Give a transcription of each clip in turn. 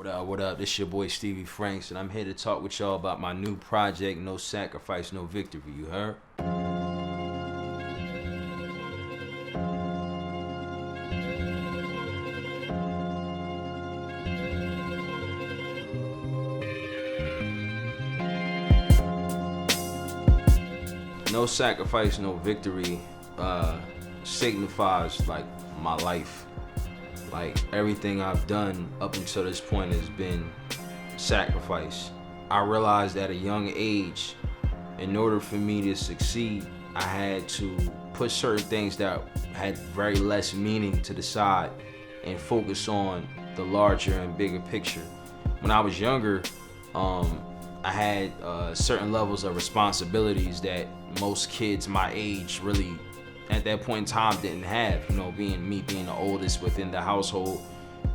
What up, what up? This your boy Stevie Franks, and I'm here to talk with y'all about my new project, No Sacrifice, No Victory, you heard? No Sacrifice, No Victory signifies like my life. Like everything I've done up until this point has been sacrifice. I realized at a young age, in order for me to succeed, I had to put certain things that had very less meaning to the side and focus on the larger and bigger picture. When I was younger, I had certain levels of responsibilities that most kids my age really at that point in time didn't have. You know, being the oldest within the household,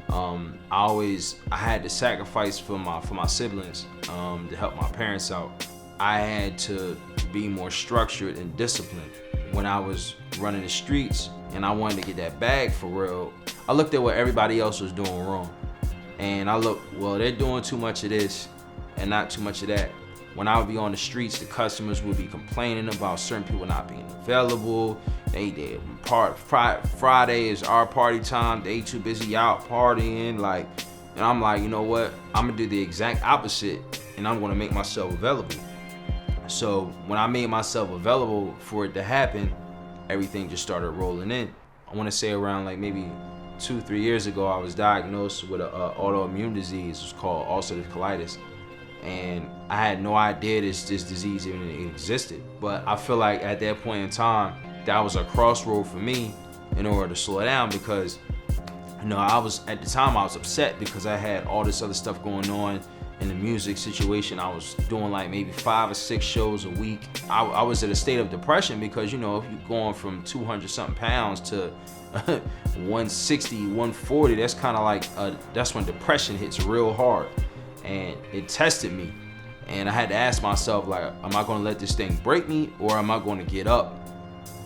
I had to sacrifice for my siblings to help my parents out. I had to be more structured and disciplined. When I was running the streets and I wanted to get that bag for real, I looked at what everybody else was doing wrong, and I looked, well, they're doing too much of this and not too much of that. When I would be on the streets, the customers would be complaining about certain people not being available. Friday is our party time. They too busy out partying. And I'm like, you know what? I'm gonna do the exact opposite, and I'm gonna make myself available. So when I made myself available for it to happen, everything just started rolling in. I want to say around like maybe 2-3 years ago, I was diagnosed with an autoimmune disease. It's called ulcerative colitis. And I had no idea this disease even existed. But I feel like at that point in time, that was a crossroad for me in order to slow down, because at the time I was upset because I had all this other stuff going on in the music situation. I was doing like maybe 5 or 6 shows a week. I was at a state of depression because, if you're going from 200 something pounds to 160, 140, that's kind of like, that's when depression hits real hard. And it tested me, and I had to ask myself, like, am I going to let this thing break me, or am I going to get up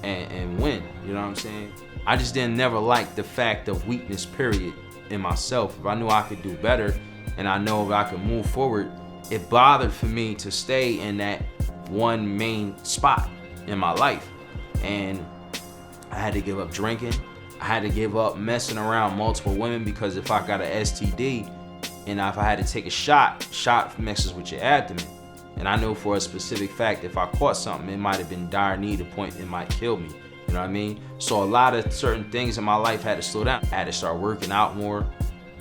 and win? You know what I'm saying? I just never like the fact of weakness, period, in myself. If I knew I could do better and I know if I could move forward, it bothered for me to stay in that one main spot in my life. And I had to give up drinking. I had to give up messing around multiple women, because if I got an STD, and if I had to take a shot messes with your abdomen. And I know for a specific fact, if I caught something, it might have been dire need, to point it might kill me. You know what I mean? So a lot of certain things in my life had to slow down. I had to start working out more.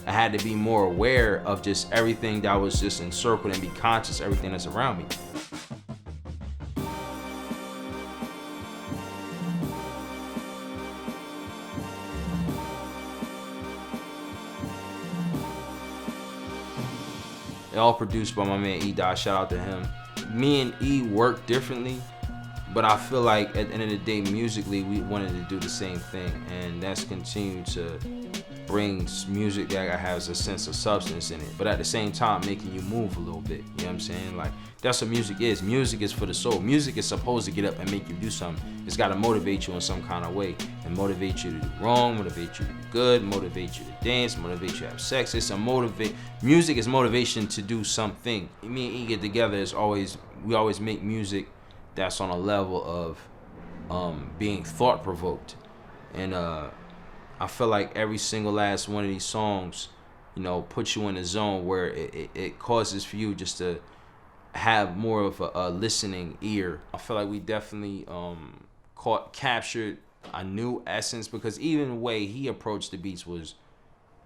I had to be more aware of just everything that was just encircled, and be conscious of everything that's around me. It all produced by my man E. Dot. Shout out to him. Me and E work differently, but I feel like at the end of the day, musically, we wanted to do the same thing, and that's continue to bring music that has a sense of substance in it, but at the same time making you move a little bit. You know what I'm saying? Like, that's what music is. Music is for the soul. Music is supposed to get up and make you do something. It's got to motivate you in some kind of way, and motivate you to do wrong, motivate you to do good, motivate you to dance, motivate you to have sex. Music is motivation to do something. Me and E get together, we always make music that's on a level of being thought provoked. And I feel like every single last one of these songs, puts you in a zone where it causes for you just to have more of a listening ear. I feel like we definitely captured a new essence, because even the way he approached the beats was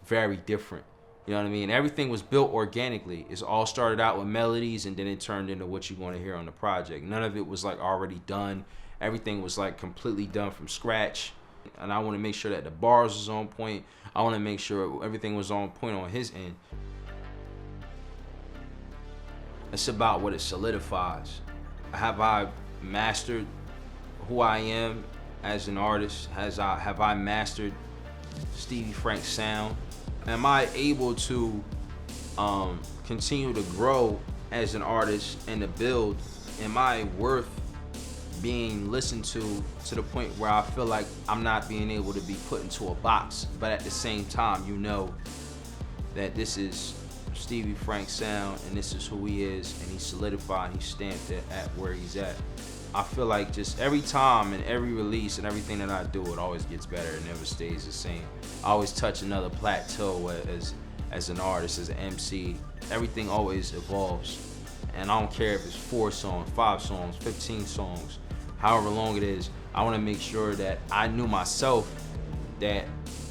very different. You know what I mean? Everything was built organically. It's all started out with melodies, and then it turned into what you're going to hear on the project. None of it was like already done. Everything was like completely done from scratch. And I want to make sure that the bars was on point. I want to make sure everything was on point on his end. It's about what it solidifies. Have I mastered who I am as an artist? Have I mastered Stevie Franks' sound? Am I able to continue to grow as an artist and to build? Am I worth being listened to the point where I feel like I'm not being able to be put into a box, but at the same time, that this is Stevie Franks sound, and this is who he is, and he solidified, he stamped it at where he's at. I feel like just every time and every release and everything that I do, it always gets better. It never stays the same. I always touch another plateau as an artist, as an MC. Everything always evolves. And I don't care if it's 4 songs, 5 songs, 15 songs, however long it is. I want to make sure that I knew myself, that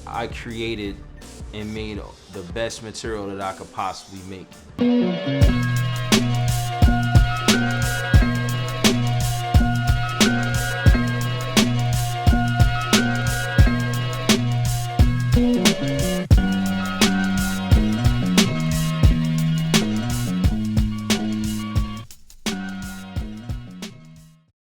I created and made the best material that I could possibly make.